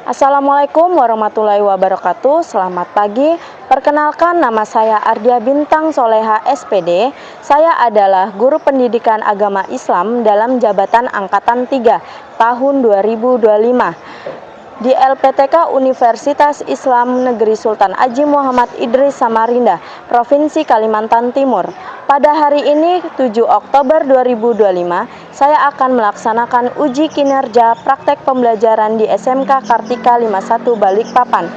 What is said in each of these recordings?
Assalamualaikum warahmatullahi wabarakatuh. Selamat pagi. Perkenalkan, nama saya Ardia Bintang Soleha SPD. Saya adalah guru pendidikan agama Islam dalam jabatan Angkatan 3 tahun 2025 di LPTK Universitas Islam Negeri Sultan Haji Muhammad Idris Samarinda, Provinsi Kalimantan Timur. Pada hari ini, 7 Oktober 2025, saya akan melaksanakan uji kinerja praktek pembelajaran di SMK Kartika 51 Balikpapan.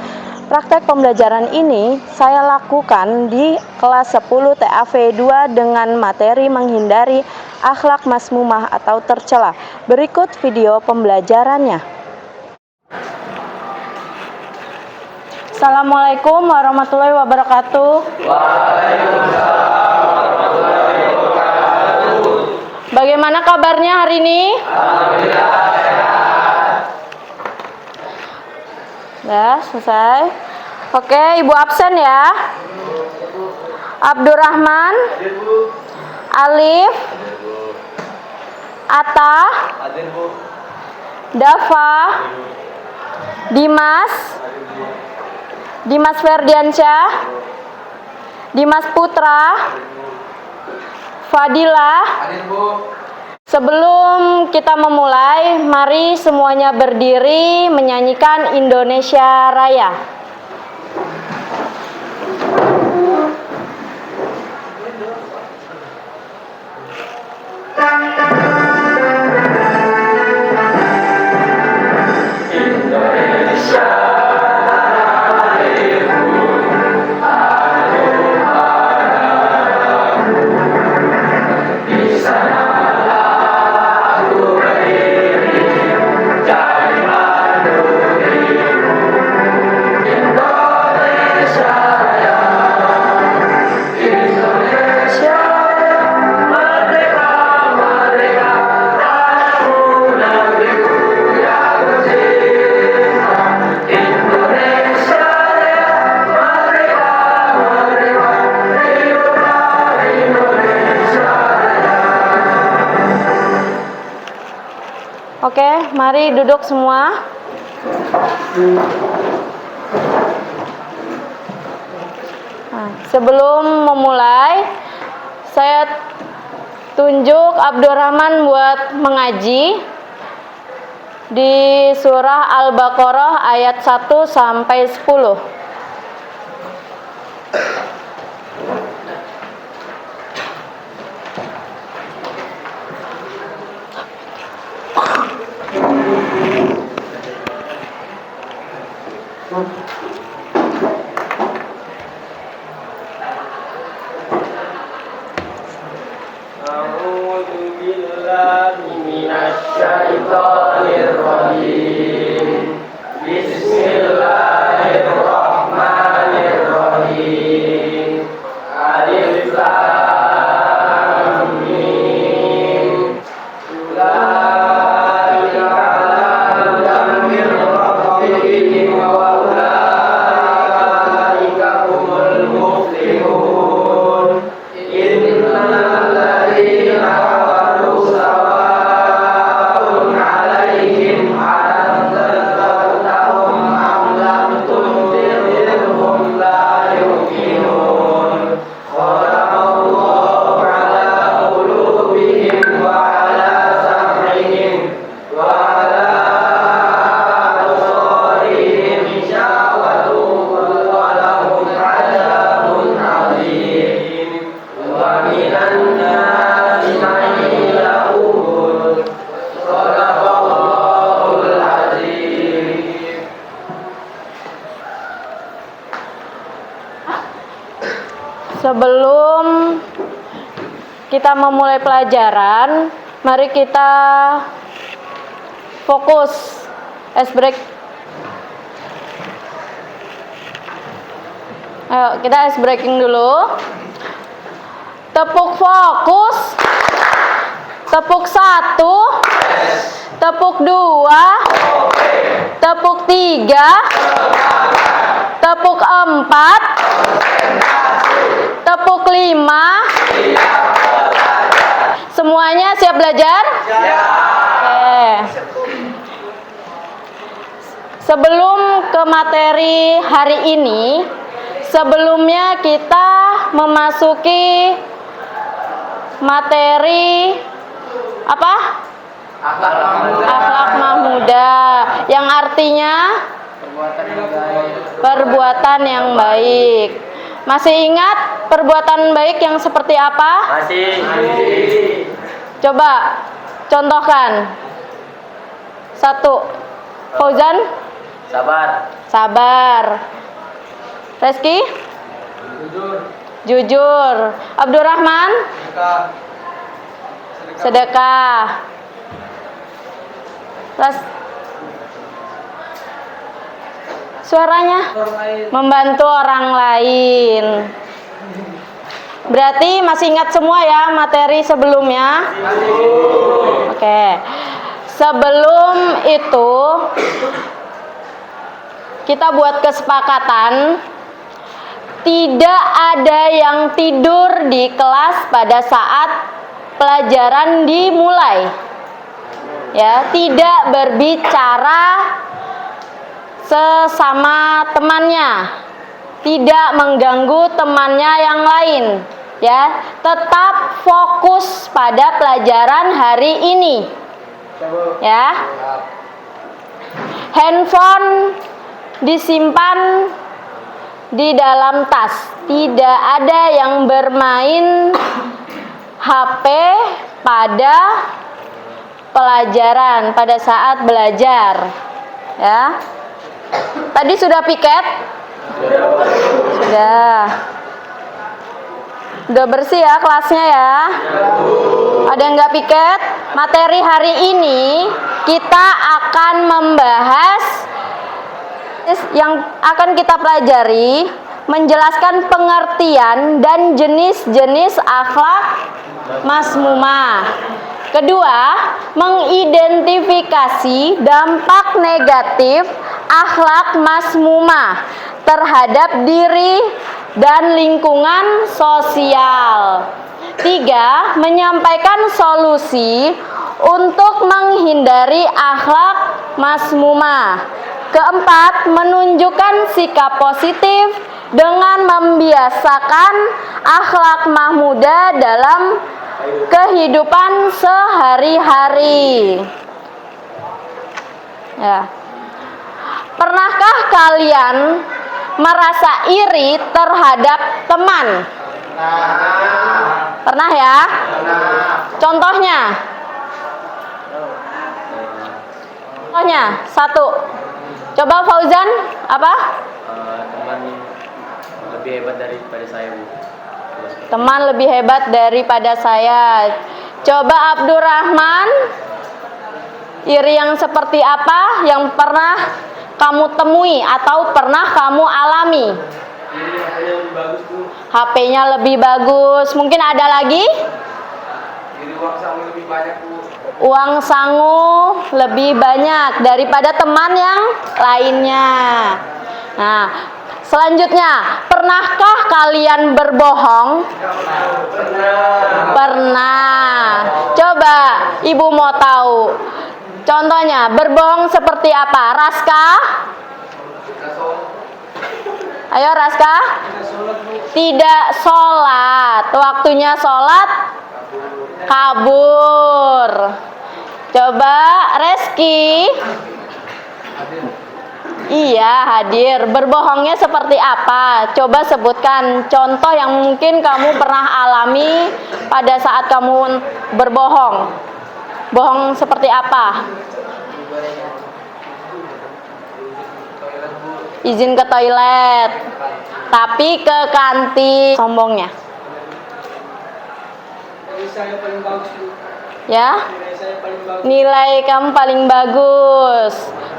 Praktek pembelajaran ini saya lakukan di kelas 10 TAV 2 dengan materi menghindari akhlak masmumah atau tercela. Berikut video pembelajarannya. Assalamualaikum warahmatullahi wabarakatuh. Waalaikumsalam warahmatullahi wabarakatuh. Bagaimana kabarnya hari ini? Alhamdulillah sehat. Sudah selesai. Oke, Ibu absen ya. Abdurrahman, Alif, Atta, Dafa, Dimas Ferdiansyah, Dimas Putra, Fadilah. Sebelum kita memulai, mari semuanya berdiri menyanyikan Indonesia Raya. Oke, mari duduk semua. Nah, sebelum memulai, saya tunjuk Abdurrahman buat mengaji di surah Al-Baqarah ayat 1 sampai 10. A'udzu billahi minasy syaithanir rajim. Bismillahirrahmanirrahim. Alif lam mim. Ulaika 'ala hudan min rabbihim wa ulaika humul muflihun. Innal ladzina kafaru sawa'un 'alaihim anzartahum am lam tunzirhum la yu'minun. Khatamallahu 'ala qulubihim wa 'ala sam'ihim wa 'ala absarihim ghishawatun wa lahum 'adzabun 'adzim. Wa minan nasi man yaqul shadaqallahul 'adzim. Sebelum kita memulai pelajaran, mari kita fokus. Ice break. Ayo, kita ice breaking dulu. Tepuk fokus. Tepuk 1. Tepuk 2. Tepuk 3. Tepuk 4. Tepuk 5. Semuanya siap belajar? Oke. Sebelum ke materi hari ini, sebelumnya kita memasuki materi apa? Akhlak mahmudah, yang artinya perbuatan yang baik. Masih ingat perbuatan baik yang seperti apa? Masih. Coba contohkan. 1. Fauzan? Sabar. Sabar. Reski? Jujur. Abdurrahman? Sedekah. Suaranya? Membantu orang lain. Berarti masih ingat semua ya materi sebelumnya? Oke. Sebelum itu kita buat kesepakatan tidak ada yang tidur di kelas pada saat pelajaran dimulai. Ya, tidak berbicara sesama temannya, tidak mengganggu temannya yang lain, ya, tetap fokus pada pelajaran hari ini, ya. Handphone disimpan di dalam tas, tidak ada yang bermain HP pada pelajaran, pada saat belajar, ya. Tadi sudah piket? Sudah bersih ya kelasnya ya? Ada yang nggak piket? Materi hari ini kita akan membahas yang akan kita pelajari, menjelaskan pengertian dan jenis-jenis akhlak masmumah. Kedua, mengidentifikasi dampak negatif akhlak masmumah terhadap diri dan lingkungan sosial. 3, menyampaikan solusi untuk menghindari akhlak masmumah. Keempat, menunjukkan sikap positif dengan membiasakan akhlak mahmudah dalam kehidupan sehari-hari. Ya. Pernahkah kalian merasa iri terhadap teman? Pernah ya? Contohnya? Contohnya, 1. Coba Fauzan, apa? Teman lebih hebat daripada saya, Bu. Teman lebih hebat daripada saya. Coba Abdurrahman, iri yang seperti apa yang pernah kamu temui atau pernah kamu alami? HP-nya lebih bagus. Mungkin ada lagi? Uang sangu lebih banyak, Bu. Uang sangu lebih banyak daripada teman yang lainnya. Nah, selanjutnya, pernahkah kalian berbohong? Pernah. Coba Ibu mau tahu. Contohnya, berbohong seperti apa? Raska? Ayo Raska. Tidak sholat. Waktunya sholat kabur. Coba Reski. Iya, hadir. Berbohongnya seperti apa? Coba sebutkan contoh yang mungkin kamu pernah alami pada saat kamu berbohong. Bohong seperti apa? Izin ke toilet, tapi ke kantin. Sombongnya. Ya? Nilai kamu paling bagus.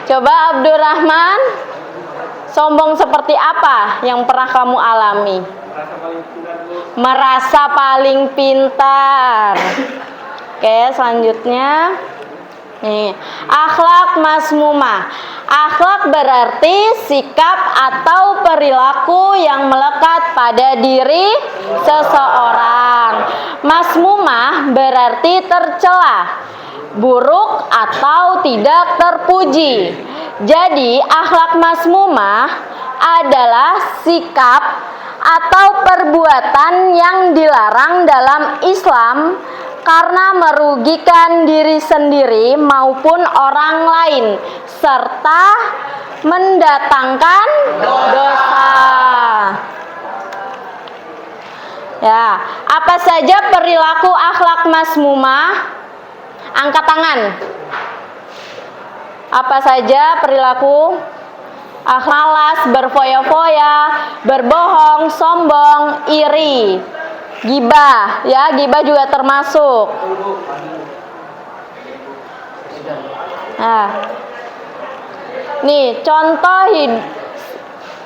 Coba Abdurrahman, sombong seperti apa yang pernah kamu alami? Merasa paling pintar. Oke, selanjutnya nih, akhlak masmumah. Akhlak berarti sikap atau perilaku yang melekat pada diri seseorang. Masmumah berarti tercela, buruk atau tidak terpuji. Jadi akhlak mazmumah adalah sikap atau perbuatan yang dilarang dalam Islam karena merugikan diri sendiri maupun orang lain serta mendatangkan dosa. Ya, apa saja perilaku akhlak mazmumah? Angkat tangan. Apa saja perilaku? Malas, berfoya-foya, berbohong, sombong, iri, gibah, ya, gibah juga termasuk. Nah, nih contoh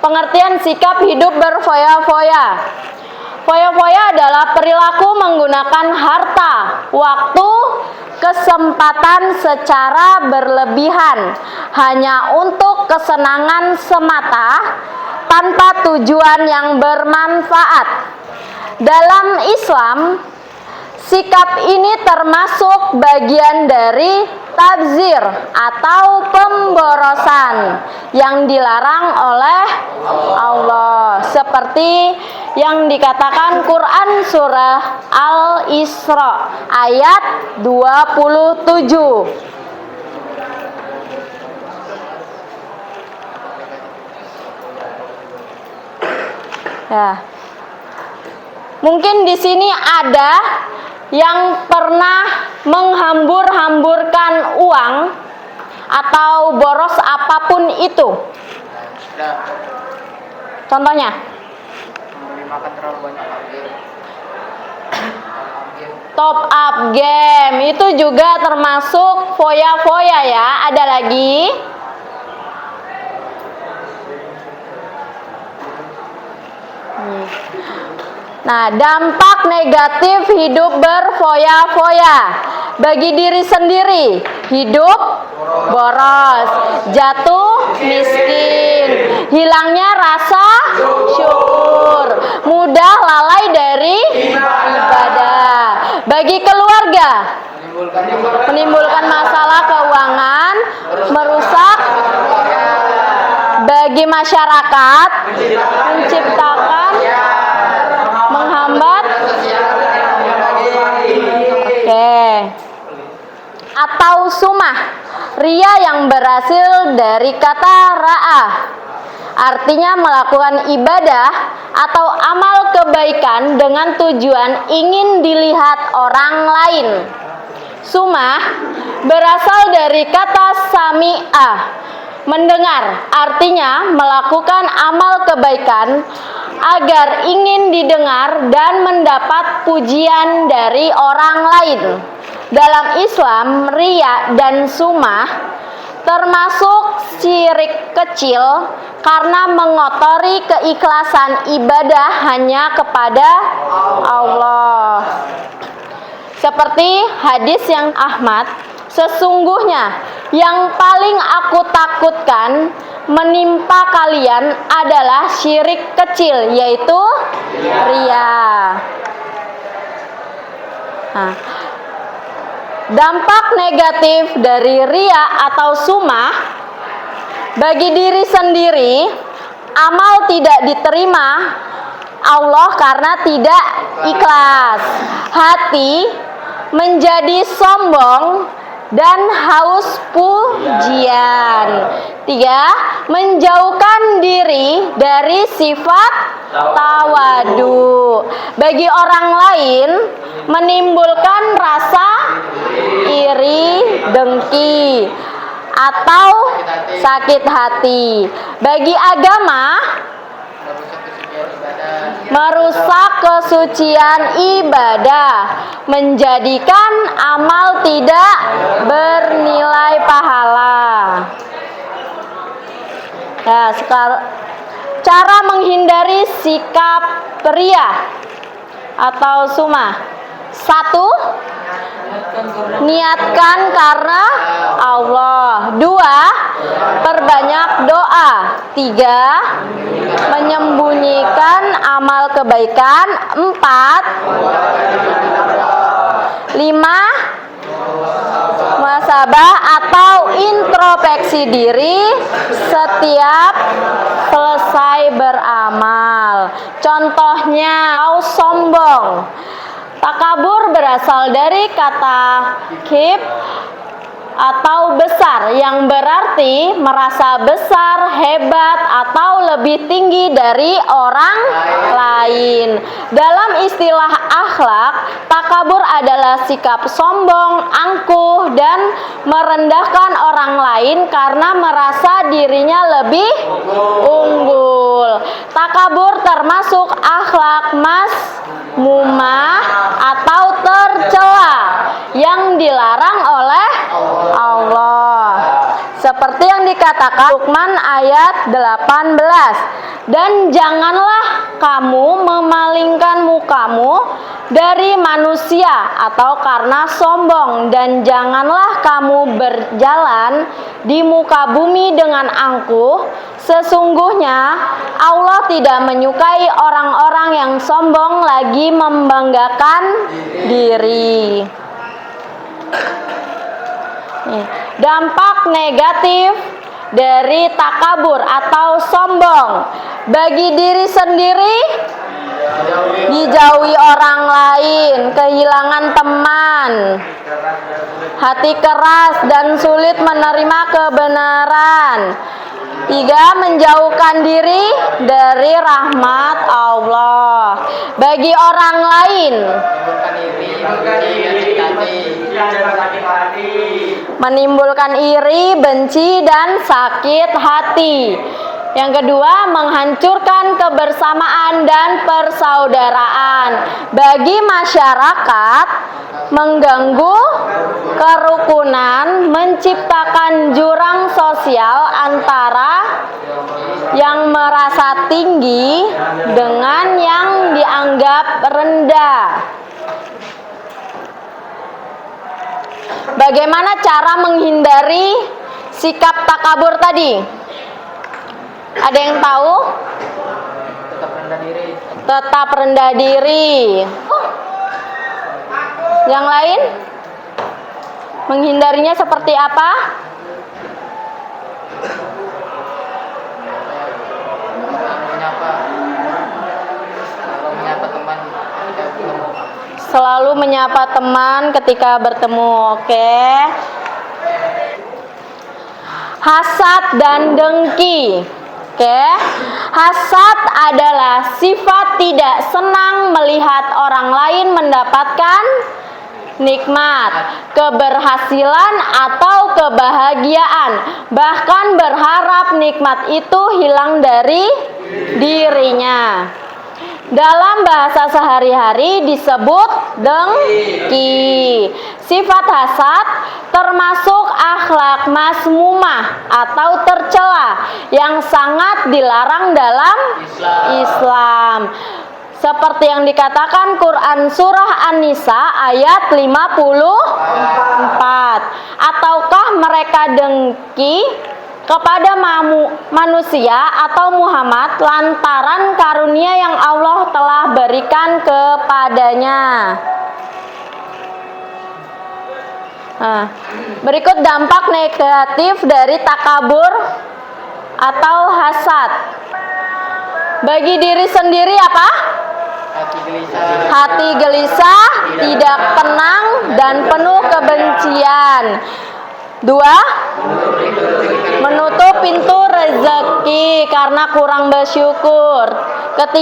pengertian sikap hidup berfoya-foya. Foya-foya adalah perilaku menggunakan harta, waktu, kesempatan secara berlebihan hanya untuk kesenangan semata tanpa tujuan yang bermanfaat. Dalam Islam, sikap ini termasuk bagian dari tabzir atau pemborosan yang dilarang oleh Allah, seperti yang dikatakan Quran surah Al-Isra ayat 27. Ya. Mungkin di sini ada yang pernah menghambur-hamburkan uang atau boros apapun itu. Contohnya? Makan terlalu banyak Top up game itu juga termasuk foya-foya ya. Ada lagi? Nah, dampak negatif hidup berfoya-foya bagi diri sendiri: hidup boros, jatuh miskin, hilangnya rasa syukur, mudah lalai dari ibadah. Bagi keluarga, menimbulkan masalah keuangan, merusak. Bagi masyarakat, menciptakan, menghambat. Oke. Atau sumah, ria yang berhasil dari kata ra'ah, artinya melakukan ibadah atau amal kebaikan dengan tujuan ingin dilihat orang lain. Sumah berasal dari kata sami'ah, mendengar, artinya melakukan amal kebaikan agar ingin didengar dan mendapat pujian dari orang lain. Dalam Islam, riya dan sumah termasuk syirik kecil karena mengotori keikhlasan ibadah hanya kepada Allah. Seperti hadis yang Ahmad, sesungguhnya yang paling aku takutkan menimpa kalian adalah syirik kecil, yaitu riya. Nah, dampak negatif dari riya atau sumah bagi diri sendiri, amal tidak diterima Allah karena tidak ikhlas. Hati menjadi sombong dan haus pujian. 3. Menjauhkan diri dari sifat tawadu. Bagi orang lain menimbulkan rasa iri, dengki, atau sakit hati. Bagi agama, merusak kesucian ibadah, menjadikan amal tidak bernilai pahala. Ya, sekarang cara menghindari sikap riya atau sumah. 1. Niatkan karena Allah. 2. Perbanyak doa. 3. Menyembunyikan amal kebaikan. 4. 5. muhasabah atau introspeksi diri setiap selesai beramal. Contohnya, sombong. Takabur berasal dari kata kib atau besar, yang berarti merasa besar, hebat, atau lebih tinggi dari orang lain. Dalam istilah akhlak, takabur adalah sikap sombong, angkuh, dan merendahkan orang lain karena merasa dirinya lebih unggul. Takabur termasuk akhlak mazmumah atau tercela yang dilarang oleh Allah. Seperti yang dikatakan Luqman ayat 18, dan janganlah kamu memalingkan mukamu dari manusia atau karena sombong, dan janganlah kamu berjalan di muka bumi dengan angkuh. Sesungguhnya Allah tidak menyukai orang-orang yang sombong lagi membanggakan diri. Dampak negatif dari takabur atau sombong: bagi diri sendiri, dijauhi orang lain, kehilangan teman, hati keras dan sulit menerima kebenaran. 3. Menjauhkan diri dari rahmat Allah. Bagi orang lain, menimbulkan iri, benci, dan sakit hati. Yang kedua, menghancurkan kebersamaan dan persaudaraan. Bagi masyarakat, mengganggu kerukunan, menciptakan jurang sosial antara yang merasa tinggi dengan yang dianggap rendah. Bagaimana cara menghindari sikap takabur tadi? Ada yang tahu? Tetap rendah diri. Tetap rendah diri. Yang lain? Menghindarinya seperti apa? Selalu menyapa teman ketika bertemu. Oke. Hasad dan dengki. Oke. Hasad adalah sifat tidak senang melihat orang lain mendapatkan nikmat, keberhasilan, atau kebahagiaan, bahkan berharap nikmat itu hilang dari dirinya. Dalam bahasa sehari-hari disebut dengki. Sifat hasad termasuk akhlak mazmumah atau tercela yang sangat dilarang dalam Islam. Seperti yang dikatakan Quran surah An-Nisa ayat 54. Ataukah mereka dengki kepada manusia atau Muhammad lantaran karunia yang Allah telah berikan kepadanya? Berikut dampak negatif dari takabur atau hasad. Bagi diri sendiri apa? Hati gelisah, tidak tenang, dan penuh kebencian. 2. Menutup pintu rezeki karena kurang bersyukur. 3.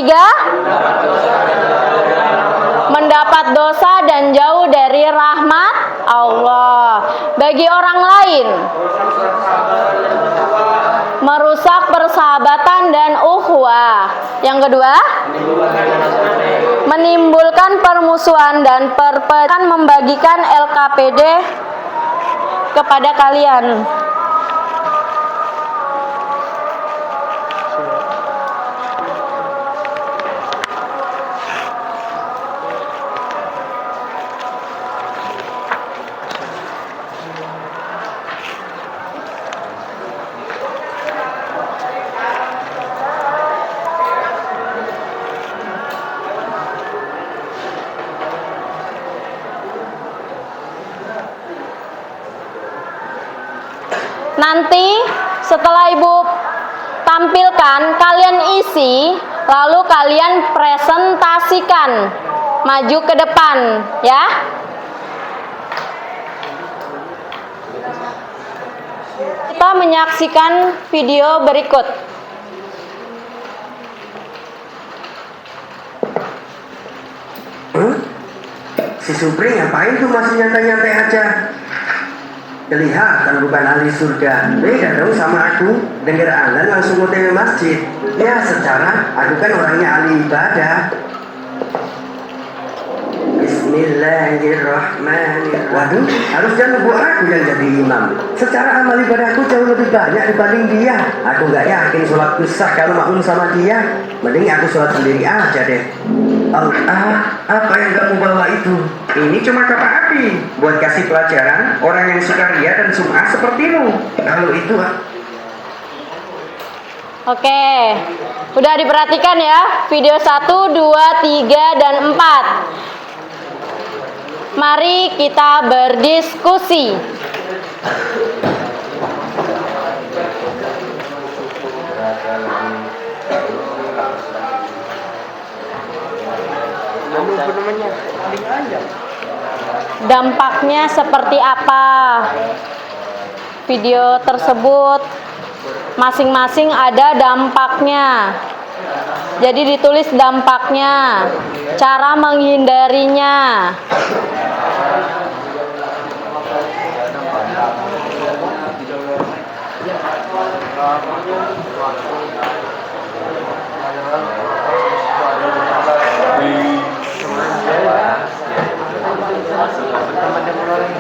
Mendapat dosa dan jauh dari rahmat Allah. Bagi orang lain, merusak persahabatan dan ukhuwah. Yang kedua, menimbulkan permusuhan dan perpecahan, membagikan LKPD kepada kalian. Nanti setelah Ibu tampilkan, kalian isi, lalu kalian presentasikan. Maju ke depan, ya. Kita menyaksikan video berikut. Si Supri ngapain tuh masih nyantai-nyantai aja? Kelihatan bukan ahli surga. Beda dong sama aku. Dengar azan langsung OTW masjid. Ya secara aku kan orangnya ahli ibadah. Bismillahirrahmanirrahim. Waduh, harusnya nunggu aku yang jadi imam. Secara amal ibadahku jauh lebih banyak dibanding dia. Aku nggak yakin sholatku sah kalau makmum sama dia. Mending aku sholat sendiri aja deh. Allah, apa yang kamu bawa itu? Ini cuma kapak api buat kasih pelajaran orang yang suka ria dan sum'ah sepertimu. Kalau itu Oke, udah diperhatikan ya video 1, 2, 3, dan 4. Mari kita berdiskusi. Dampaknya seperti apa? Video tersebut masing-masing ada dampaknya. Jadi ditulis dampaknya, cara menghindarinya.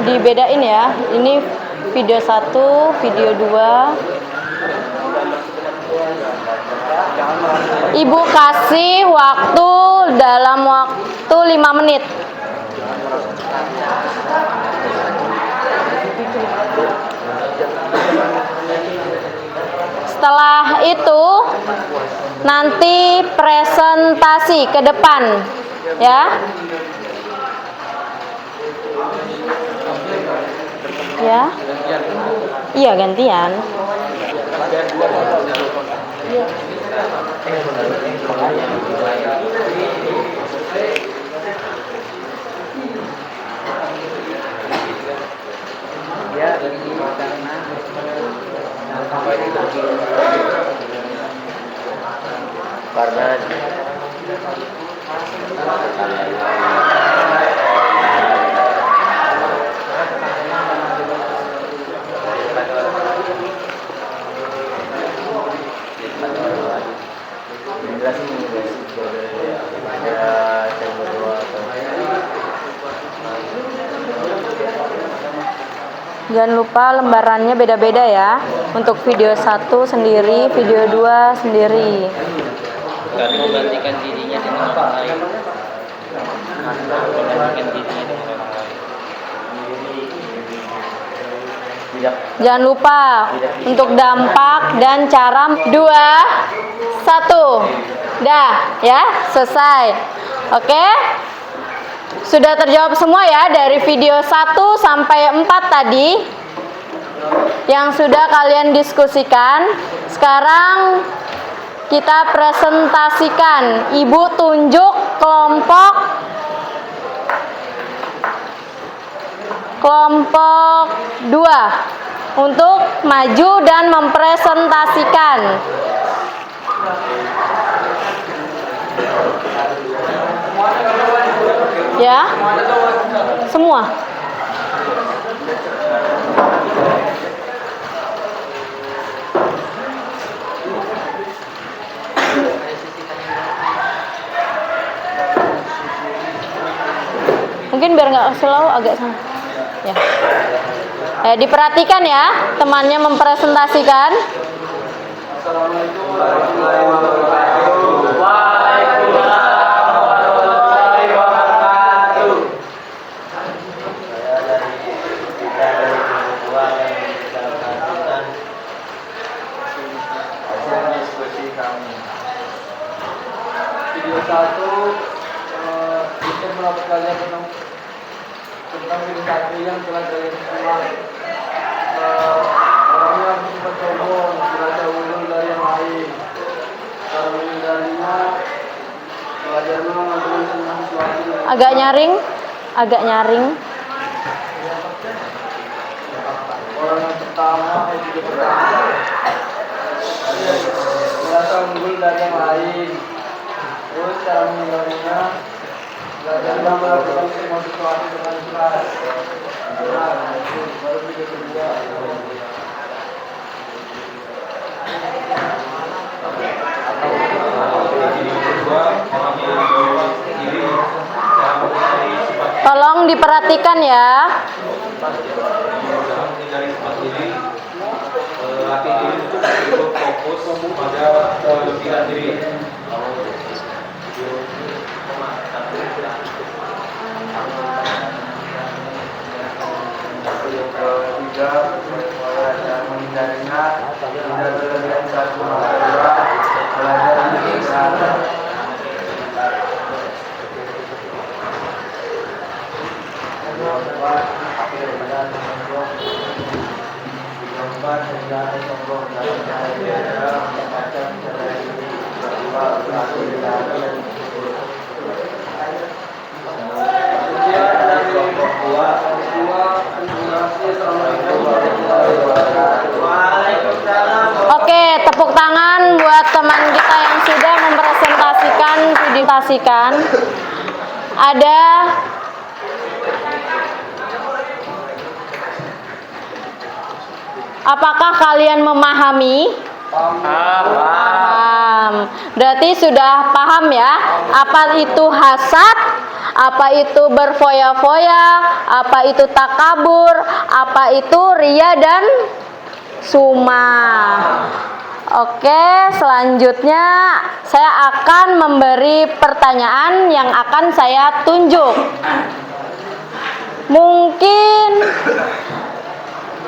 Dibedain ya, ini video 1, video 2. Ibu kasih waktu dalam waktu 5 menit. Setelah itu nanti presentasi ke depan, ya. Ya. Iya, gantian. Karena Jangan lupa lembarannya beda-beda ya. Untuk video 1 sendiri, video 2 sendiri. bukan menggantikan dirinya dengan orang lain. Menggantikan dirinya dengan orang lain. Jangan lupa untuk dampak dan cara. 2, 1. Dah, ya, selesai. Oke? Sudah terjawab semua ya dari video 1 sampai 4 tadi yang sudah kalian diskusikan. Sekarang kita presentasikan. Ibu tunjuk kelompok 2 untuk maju dan mempresentasikan. Ya, semua. Mungkin biar nggak slow agak sana. Ya. Diperhatikan ya, temannya mempresentasikan. Video 1 kita berapa kali tentang video 1 yang telah kalian semua orangnya pertama bersifat sombong, belajar unggul dari yang lain. Cara menghindarinya, belajarnya mengambil semua sesuatu. Agak nyaring. Orang yang pertama, itu pertama. Merasa unggul dari yang lain. Terus cara menghindarinya, belajarnya melakukan semua sesuatu dengan ikhlas. Baru video kedua. Tolong diperhatikan ya. Latih diri untuk fokus pada pikiran diri. Ketiga, cara menghindarinya, tidak berlebihan satu maka dua, belajar untuk berada. Oke, tepuk tangan buat teman kita yang sudah mempresentasikan presentasikan. Ada apakah kalian memahami? Paham. Berarti sudah paham ya, apa itu hasad, apa itu berfoya-foya, apa itu takabur, apa itu ria dan sumah. Oke, selanjutnya saya akan memberi pertanyaan yang akan saya tunjuk. Mungkin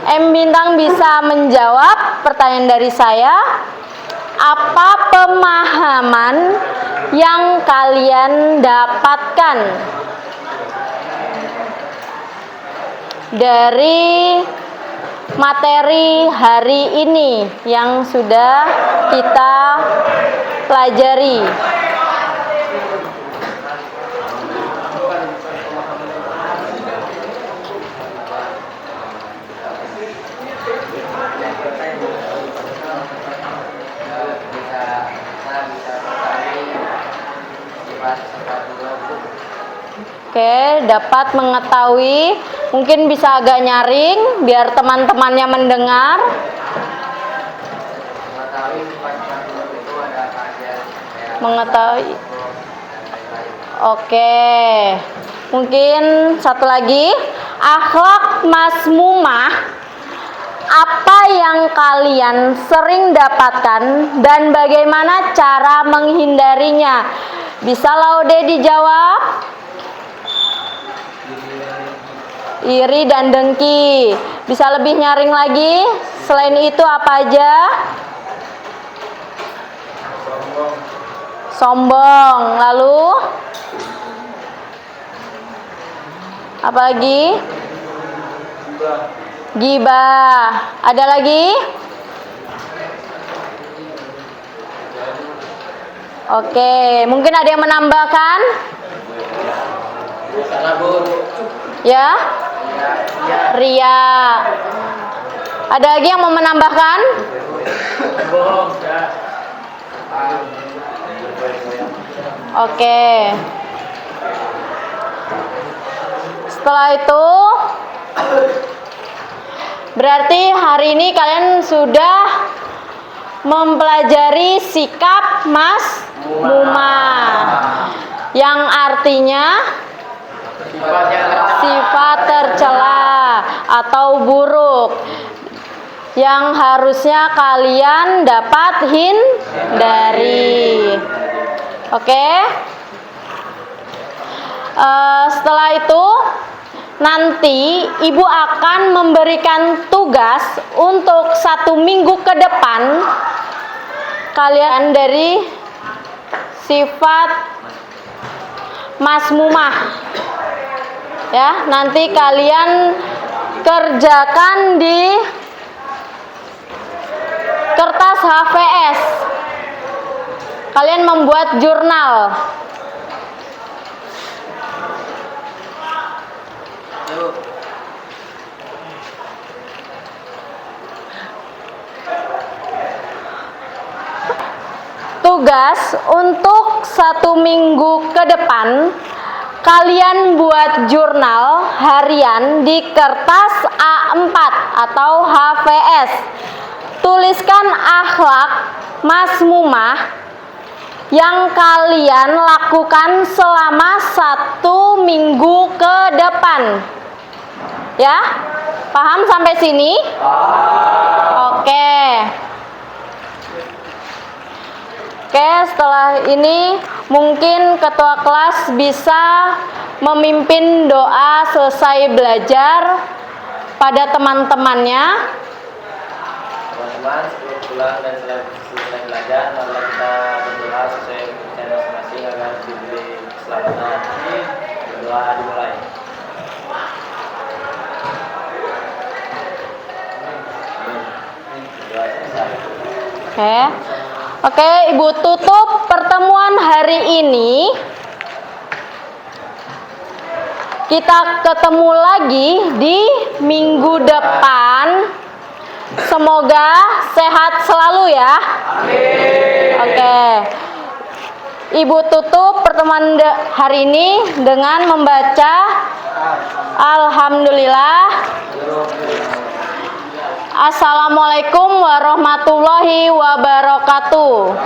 M Bintang bisa menjawab pertanyaan dari saya. Apa pemahaman yang kalian dapatkan dari materi hari ini yang sudah kita pelajari? Oke, dapat mengetahui, mungkin bisa agak nyaring biar teman-temannya mendengar. Mengetahui. Oke. Mungkin satu lagi, akhlak mazmumah. Apa yang kalian sering dapatkan dan bagaimana cara menghindarinya? Bisa Laude dijawab? Iri dan dengki. Bisa lebih nyaring lagi? Selain itu apa aja? Sombong. Lalu apa lagi? Gibah. Ada lagi? Oke, mungkin ada yang menambahkan? Ya? Ria. Ada lagi yang mau menambahkan? Oke. Setelah itu, berarti hari ini kalian sudah mempelajari sikap mazmumah, yang artinya sifat tercela atau buruk yang harusnya kalian dapat hindari. Oke. Setelah itu nanti ibu akan memberikan tugas untuk 1 minggu ke depan kalian dari sifat mazmumah. Ya, nanti kalian kerjakan di kertas HVS. Kalian membuat jurnal. Tugas untuk 1 minggu ke depan, kalian buat jurnal harian di kertas A4 atau HVS. Tuliskan akhlak masmumah yang kalian lakukan selama 1 minggu ke depan. Ya, paham sampai sini? Oke. Oke, setelah ini mungkin ketua kelas bisa memimpin doa selesai belajar pada teman-temannya. Teman-teman, sebelum pulang dan selesai belajar, marilah kita berdoa sesuai kepercayaan masing-masing agar diberi keselamatan. Berdoa dimulai. Berdoa selesai. Oke, Ibu tutup pertemuan hari ini. Kita ketemu lagi di minggu depan. Semoga sehat selalu ya. Amin. Oke. Ibu tutup pertemuan hari ini dengan membaca Alhamdulillah. Assalamualaikum warahmatullahi wabarakatuh.